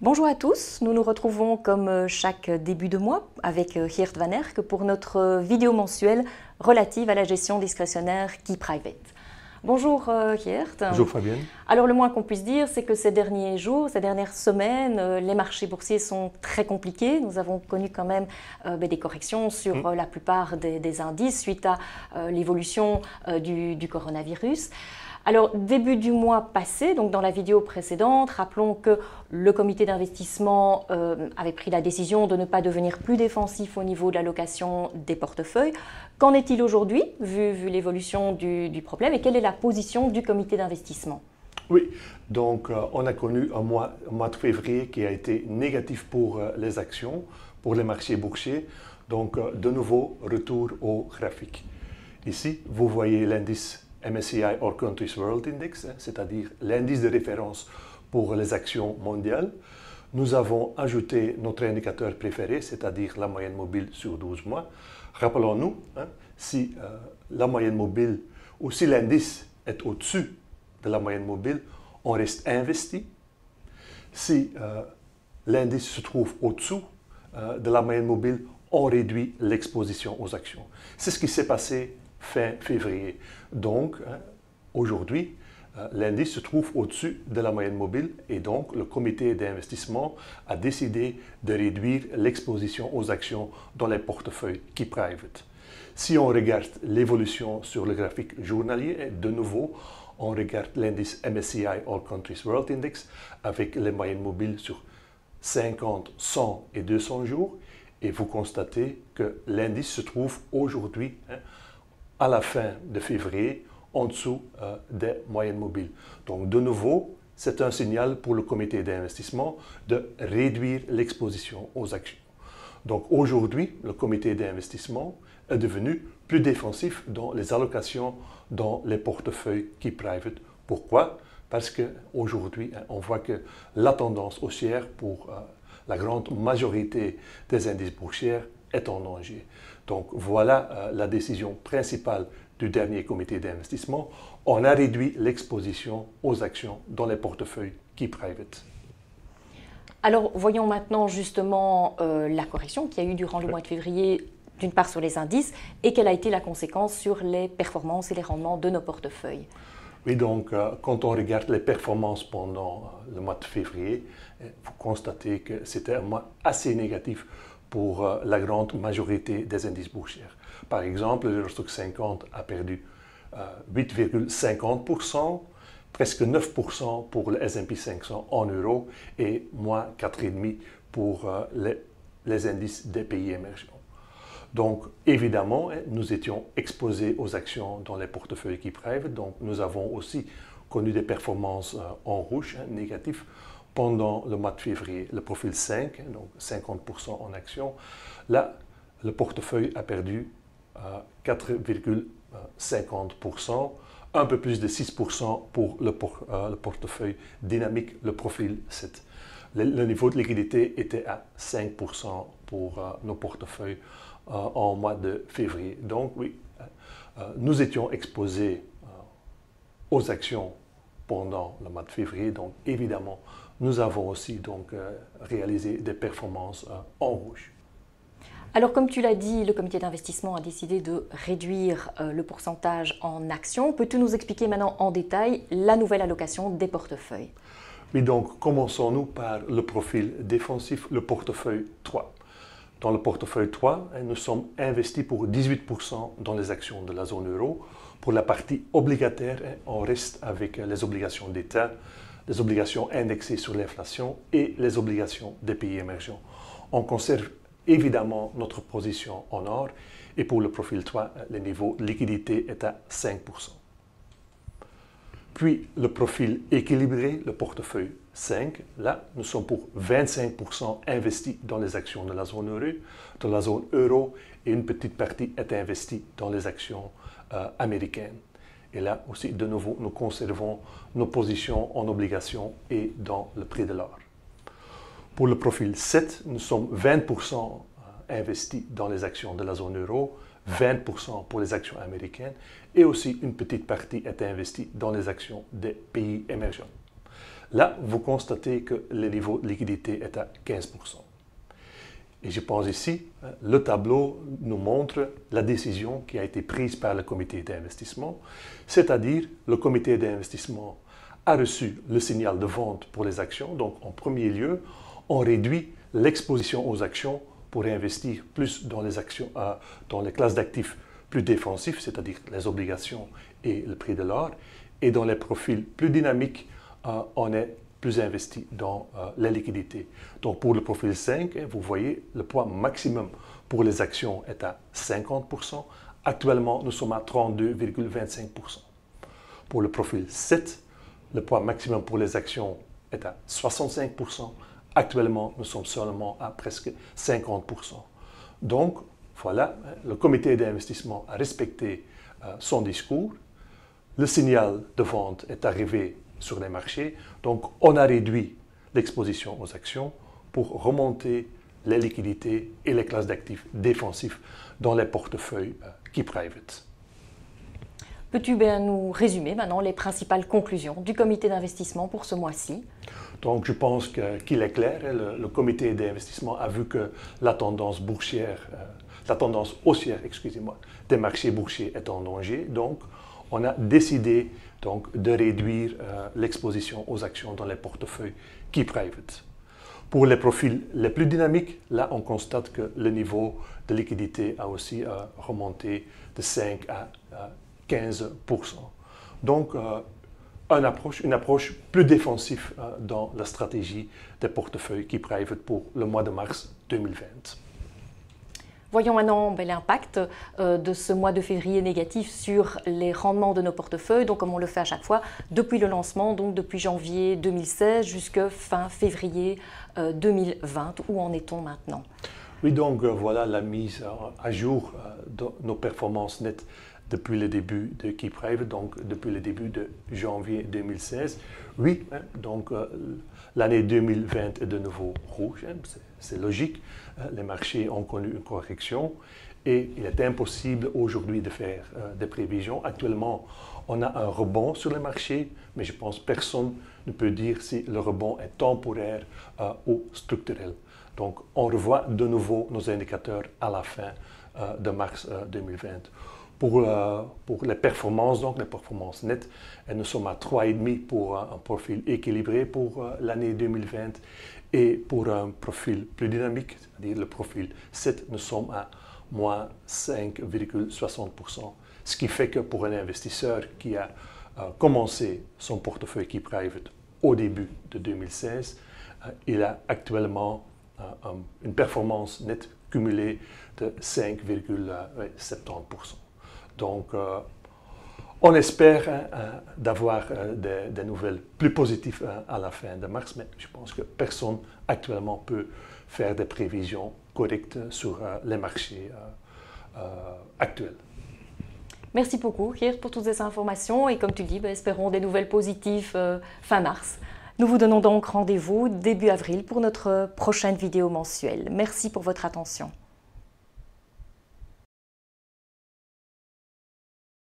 Bonjour à tous, nous nous retrouvons comme chaque début de mois avec Geert Van Erck pour notre vidéo mensuelle relative à la gestion discrétionnaire Key Private. Bonjour Geert. Bonjour Fabienne. Alors le moins qu'on puisse dire, c'est que ces derniers jours, ces dernières semaines, les marchés boursiers sont très compliqués. Nous avons connu quand même des corrections sur la plupart des indices suite à l'évolution du coronavirus. Alors, début du mois passé, donc dans la vidéo précédente, rappelons que le comité d'investissement avait pris la décision de ne pas devenir plus défensif au niveau de l'allocation des portefeuilles. Qu'en est-il aujourd'hui, vu l'évolution du problème, et quelle est la position du comité d'investissement? Oui, donc on a connu un mois de février qui a été négatif pour les actions, pour les marchés boursiers. Donc, de nouveau, retour au graphique. Ici, vous voyez l'indice MSCI All Countries World Index, c'est-à-dire l'indice de référence pour les actions mondiales. Nous avons ajouté notre indicateur préféré, c'est-à-dire la moyenne mobile sur 12 mois. Rappelons-nous, si la moyenne mobile ou si l'indice est au-dessus de la moyenne mobile, on reste investi. Si l'indice se trouve au-dessous de la moyenne mobile, on réduit l'exposition aux actions. C'est ce qui s'est passé fin février. Donc, aujourd'hui, l'indice se trouve au-dessus de la moyenne mobile et donc le comité d'investissement a décidé de réduire l'exposition aux actions dans les portefeuilles Key Private. Si on regarde l'évolution sur le graphique journalier, de nouveau, on regarde l'indice MSCI All Countries World Index avec les moyennes mobiles sur 50, 100 et 200 jours et vous constatez que l'indice se trouve aujourd'hui à la fin de février, en dessous des moyennes mobiles. Donc, de nouveau, c'est un signal pour le comité d'investissement de réduire l'exposition aux actions. Donc, aujourd'hui, le comité d'investissement est devenu plus défensif dans les allocations dans les portefeuilles Key Private. Pourquoi? Parce qu'aujourd'hui, on voit que la tendance haussière pour la grande majorité des indices boursiers est en danger. Donc voilà la décision principale du dernier comité d'investissement. On a réduit l'exposition aux actions dans les portefeuilles Key Private. Alors voyons maintenant justement la correction qu'il y a eu durant le mois de février, d'une part sur les indices, et quelle a été la conséquence sur les performances et les rendements de nos portefeuilles. Oui, donc quand on regarde les performances pendant le mois de février, vous constatez que c'était un mois assez négatif pour la grande majorité des indices boursiers. Par exemple, le Eurostoxx 50 a perdu 8,50%, presque 9% pour le S&P 500 en euros et moins 4,5% pour les indices des pays émergents. Donc, évidemment, nous étions exposés aux actions dans les portefeuilles Key Private, donc nous avons aussi connu des performances en rouge, négatives, pendant le mois de février. Le profil 5, donc 50% en actions, là, le portefeuille a perdu 4,50%, un peu plus de 6% pour le portefeuille dynamique, le profil 7. Le niveau de liquidité était à 5% pour nos portefeuilles en mois de février. Donc oui, nous étions exposés aux actions pendant le mois de février, donc évidemment, nous avons aussi donc réalisé des performances en rouge. Alors comme tu l'as dit, le comité d'investissement a décidé de réduire le pourcentage en actions. Peux-tu nous expliquer maintenant en détail la nouvelle allocation des portefeuilles? Oui, donc commençons-nous par le profil défensif, le portefeuille 3. Dans le portefeuille 3, nous sommes investis pour 18% dans les actions de la zone euro. Pour la partie obligataire, on reste avec les obligations d'État, les obligations indexées sur l'inflation et les obligations des pays émergents. On conserve évidemment notre position en or et pour le profil 3, le niveau de liquidité est à 5%. Puis le profil équilibré, le portefeuille 5, là, nous sommes pour 25% investis dans les actions de la zone euro et une petite partie est investie dans les actions américaines. Et là aussi, de nouveau, nous conservons nos positions en obligations et dans le prix de l'or. Pour le profil 7, nous sommes 20% investis dans les actions de la zone euro, 20% pour les actions américaines et aussi une petite partie est investie dans les actions des pays émergents. Là, vous constatez que le niveau de liquidité est à 15%. Et je pense ici, le tableau nous montre la décision qui a été prise par le comité d'investissement, c'est-à-dire le comité d'investissement a reçu le signal de vente pour les actions. Donc, en premier lieu, on réduit l'exposition aux actions pour investir plus dans les actions, dans les classes d'actifs plus défensifs, c'est-à-dire les obligations et le prix de l'or. Et dans les profils plus dynamiques, on est plus investi dans les liquidités. Donc pour le profil 5, vous voyez, le poids maximum pour les actions est à 50%. Actuellement, nous sommes à 32,25%. Pour le profil 7, le poids maximum pour les actions est à 65%. Actuellement, nous sommes seulement à presque 50%. Donc, voilà, le comité d'investissement a respecté son discours. Le signal de vente est arrivé sur les marchés. Donc, on a réduit l'exposition aux actions pour remonter les liquidités et les classes d'actifs défensifs dans les portefeuilles key private. Peux-tu bien nous résumer maintenant les principales conclusions du comité d'investissement pour ce mois-ci? Donc, je pense qu'il est clair. Le comité d'investissement a vu que la tendance boursière, la tendance haussière, excusez-moi, des marchés boursiers est en danger. Donc, on a décidé de réduire l'exposition aux actions dans les portefeuilles key private. Pour les profils les plus dynamiques, là, on constate que le niveau de liquidité a aussi remonté de 5 à 15%. Donc, une approche plus défensive dans la stratégie des portefeuilles key private pour le mois de mars 2020. Voyons maintenant l'impact de ce mois de février négatif sur les rendements de nos portefeuilles, donc comme on le fait à chaque fois, depuis le lancement, donc depuis janvier 2016 jusqu'à fin février 2020. Où en est-on maintenant? Oui, donc voilà la mise à jour de nos performances nettes depuis le début de Key Private, donc depuis le début de janvier 2016. Oui, donc l'année 2020 est de nouveau rouge, c'est logique. Les marchés ont connu une correction et il est impossible aujourd'hui de faire des prévisions. Actuellement, on a un rebond sur les marchés, mais je pense que personne ne peut dire si le rebond est temporaire ou structurel. Donc, on revoit de nouveau nos indicateurs à la fin de mars 2020. Pour les performances, donc les performances nettes, nous sommes à 3,5 pour un profil équilibré pour l'année 2020. Et pour un profil plus dynamique, c'est-à-dire le profil 7, nous sommes à moins 5,60%. Ce qui fait que pour un investisseur qui a commencé son portefeuille key private au début de 2016, il a actuellement une performance nette cumulée de 5,70%. Donc, on espère d'avoir des nouvelles plus positives à la fin de mars, mais je pense que personne actuellement peut faire des prévisions correctes sur les marchés actuels. Merci beaucoup, Geert, pour toutes ces informations. Et comme tu dis, espérons des nouvelles positives fin mars. Nous vous donnons donc rendez-vous début avril pour notre prochaine vidéo mensuelle. Merci pour votre attention.